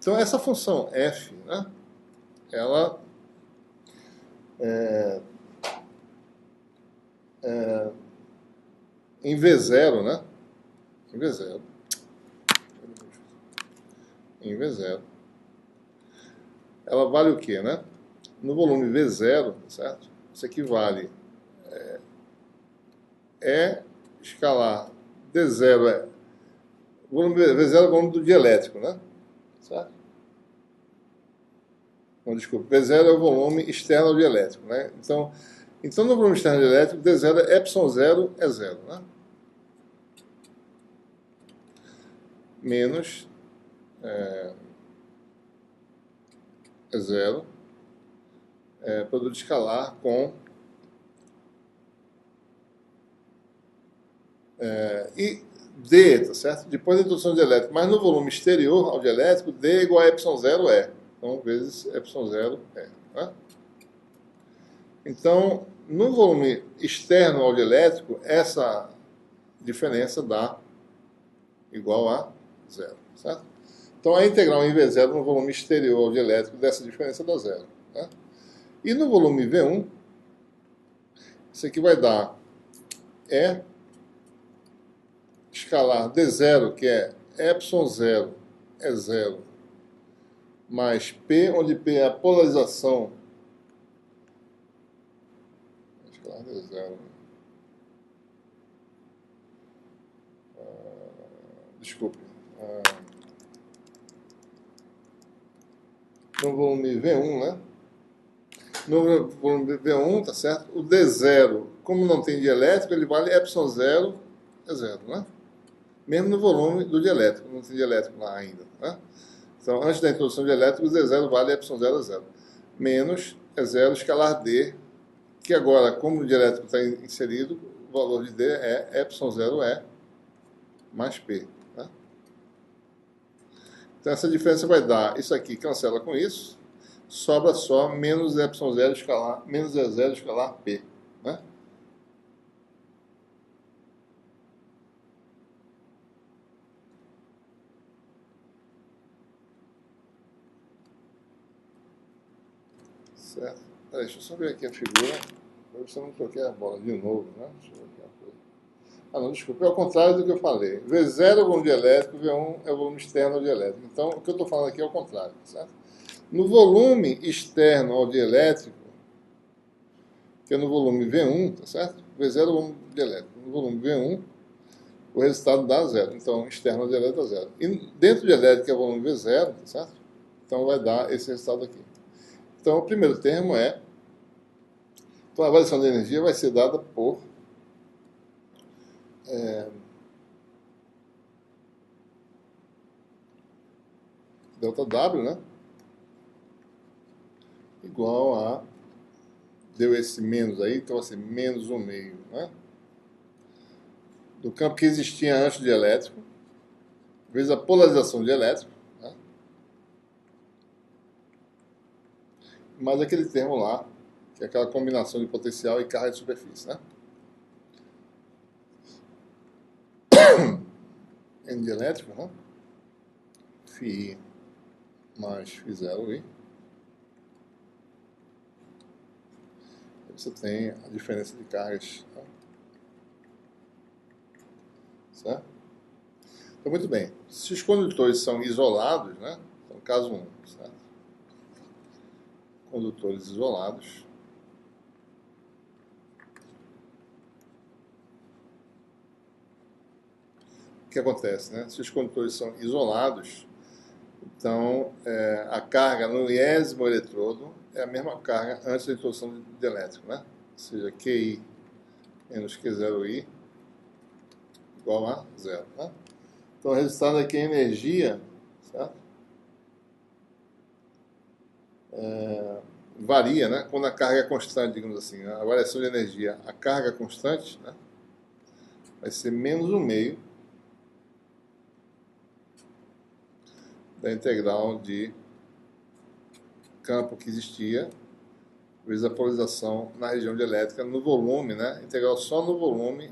Então, essa função f, né, ela em V0, né, em V0, ela vale o quê, né? No volume V0, certo? Isso aqui vale E escalar D0 o volume V0 é o volume do dielétrico, né? Certo? Não, desculpa, V0 é o volume externo ao dielétrico, né? Então no volume externo ao dielétrico, D0 é ε0 é zero, né? Menos é zero, produto escalar com e D, tá certo? Depois da introdução do dielétrico, mas no volume exterior ao dielétrico, D é igual a ε0 é. Então, vezes ε0 é. Né? Então, no volume externo ao dielétrico, essa diferença dá igual a zero, certo? Então, a integral em V0 no volume exterior ao dielétrico dessa diferença dá zero. Né? E no volume V1, isso aqui vai dar E escalar D0, que é ε0 é zero, mais P, onde P é a polarização. Escalar D0. Desculpe. No volume V1, né? No volume V1, tá certo? O D0, como não tem dielétrico, ele vale ε0 é zero, né? Mesmo no volume do dielétrico, não tem dielétrico lá ainda, né? Então, antes da introdução de elétrico, o D0 vale ε0 é zero. Menos é zero escalar D, que agora, como o dielétrico está inserido, o valor de D é ε0 é mais P. Né? Então, essa diferença vai dar, isso aqui cancela com isso, sobra só menos ε0 escalar, menos E0 escalar P. Né? Certo? Deixa eu só ver aqui a figura. Eu só não troquei a bola de novo, né? Deixa eu ver aqui uma coisa. Ah, não, desculpa, é o contrário do que eu falei. V0 é o volume dielétrico, V1 é o volume externo ao dielétrico. Então, o que eu estou falando aqui é o contrário, certo? No volume externo ao dielétrico, que é no volume V1, tá certo? V0 é o volume dielétrico. No volume V1, o resultado dá zero. Então, externo ao dielétrico dá zero. E dentro do dielétrico, que é o volume V0, tá certo? Então, vai dar esse resultado aqui. Então, o primeiro termo é... Então, a variação de energia vai ser dada por... delta W, né? Igual a... Deu esse menos aí, então vai ser menos 1/2, né? Do campo que existia antes do dielétrico, vezes a polarização do dielétrico, né? Mais aquele termo lá, que é aquela combinação de potencial e carga de superfície, né? N dielétrico, né? Φ mais Φ0i. Você tem a diferença de cargas. Tá? Certo? Então, muito bem. Se os condutores são isolados, né? Então, caso 1, certo? Condutores isolados. O que acontece, né? Se os condutores são isolados, então a carga no iésimo eletrodo é a mesma carga antes da introdução do elétrico, né? Ou seja, QI menos Q0i igual a zero. Né? Então, o resultado aqui é energia, certo? Varia, né? Quando a carga é constante, digamos assim, a variação de energia, a carga constante, né? Vai ser menos 1/2 da integral de campo que existia, vezes a polarização na região dielétrica no volume, né? Integral só no volume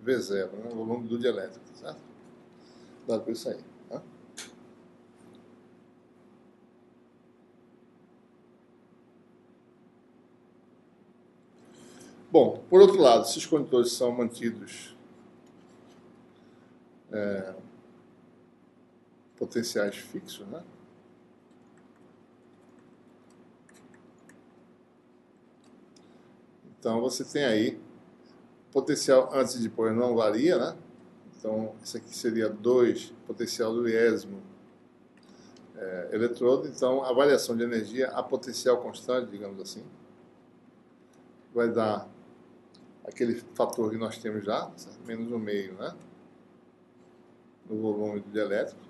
V0, né? No volume do dielétrico, certo? Dado por isso aí. Tá? Bom, por outro lado, se os condutores são mantidos potenciais fixos, né? Então, você tem aí, potencial antes e depois não varia, né? Então, isso aqui seria 2, potencial do iésimo eletrodo. Então, a variação de energia a potencial constante, digamos assim, vai dar aquele fator que nós temos já, certo? Menos 1,5, né? No volume do dielétrico.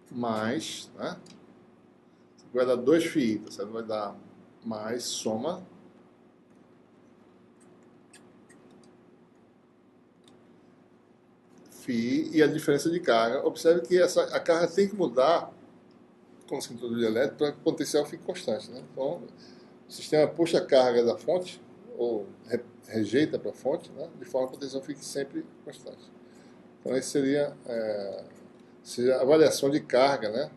Mais, né? Vai dar 2 φ, certo? Vai dar mais soma φ e a diferença de carga. Observe que a carga tem que mudar com o cinturão dielétrico para que o potencial fique constante, né? Então, o sistema puxa a carga da fonte ou rejeita para a fonte, né? De forma que o potencial fique sempre constante. Então, esse seria a variação de carga, né?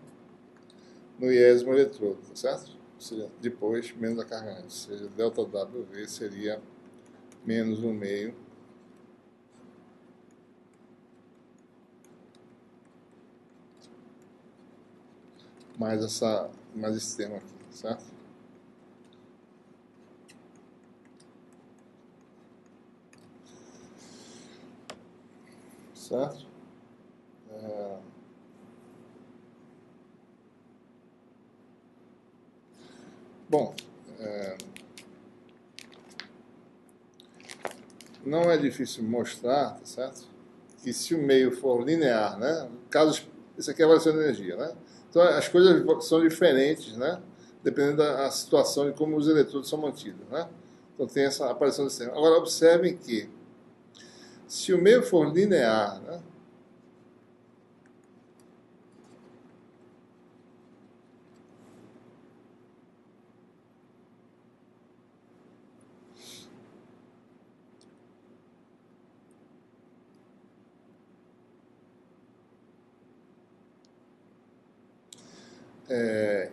No iésimo eletrodo, tá certo? Ou seja, depois menos a carga antes. Ou seja, ΔWV seria menos 1,5 mais esse termo aqui, certo? Certo? Bom, não é difícil mostrar, tá certo? Que se o meio for linear, né? Isso aqui é a variação de energia, né? Então as coisas são diferentes, né? Dependendo da situação de como os eletrodos são mantidos, né? Então tem essa aparição desse termo. Agora observem que se o meio for linear, né?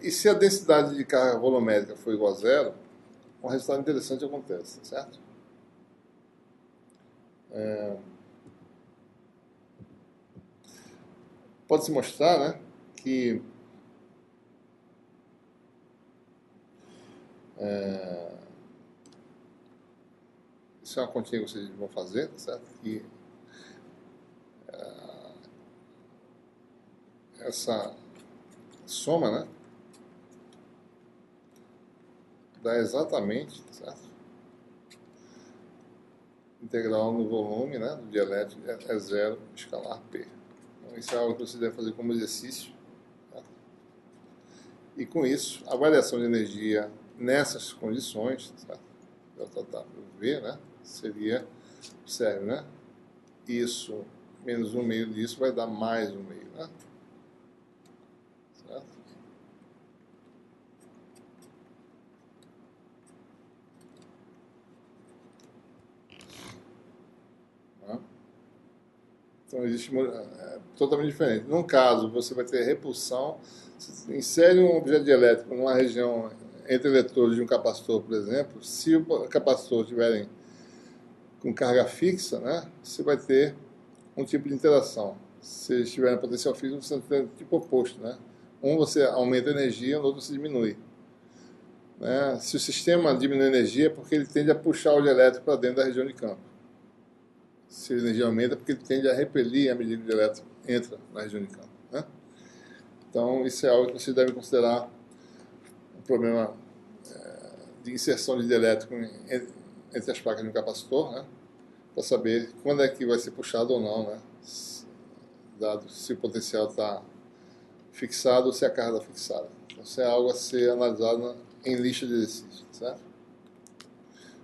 E se a densidade de carga volumétrica for igual a zero, um resultado interessante acontece, certo? Pode-se mostrar, né, que isso é uma continha que vocês vão fazer, certo? Que essa soma, né, dá exatamente, certo? Integral no volume, né, do dielétrico é zero escalar P. Então, isso é algo que você deve fazer como exercício. Tá? E com isso, a variação de energia nessas condições, certo? ΔW, né, seria, observe, né? Isso menos 1,5 disso vai dar mais 1,5, né? Certo? Então existe totalmente diferente. Num caso, você vai ter repulsão. Você insere um objeto elétrico numa região entre eletrodos de um capacitor, por exemplo. Se o capacitor estiverem com carga fixa, né, você vai ter um tipo de interação. Se estiver em potencial fixo, você tem um tipo oposto, né? Um você aumenta a energia, no outro você diminui. Né? Se o sistema diminui a energia, é porque ele tende a puxar o elétrico para dentro da região de campo. Se a energia aumenta, é porque ele tende a repelir à medida que o elétrico entra na região de campo. Né? Então, isso é algo que vocês devem considerar um problema de inserção de dielétrico entre as placas de um capacitor, né? Para saber quando é que vai ser puxado ou não, né? Dado se o potencial está fixado ou se a carga está fixada. Então, isso é algo a ser analisado em lista de exercícios, certo?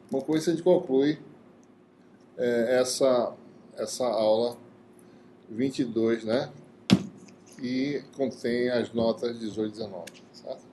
Bom, com isso a gente conclui essa aula 22, né? E contém as notas 18 e 19, certo?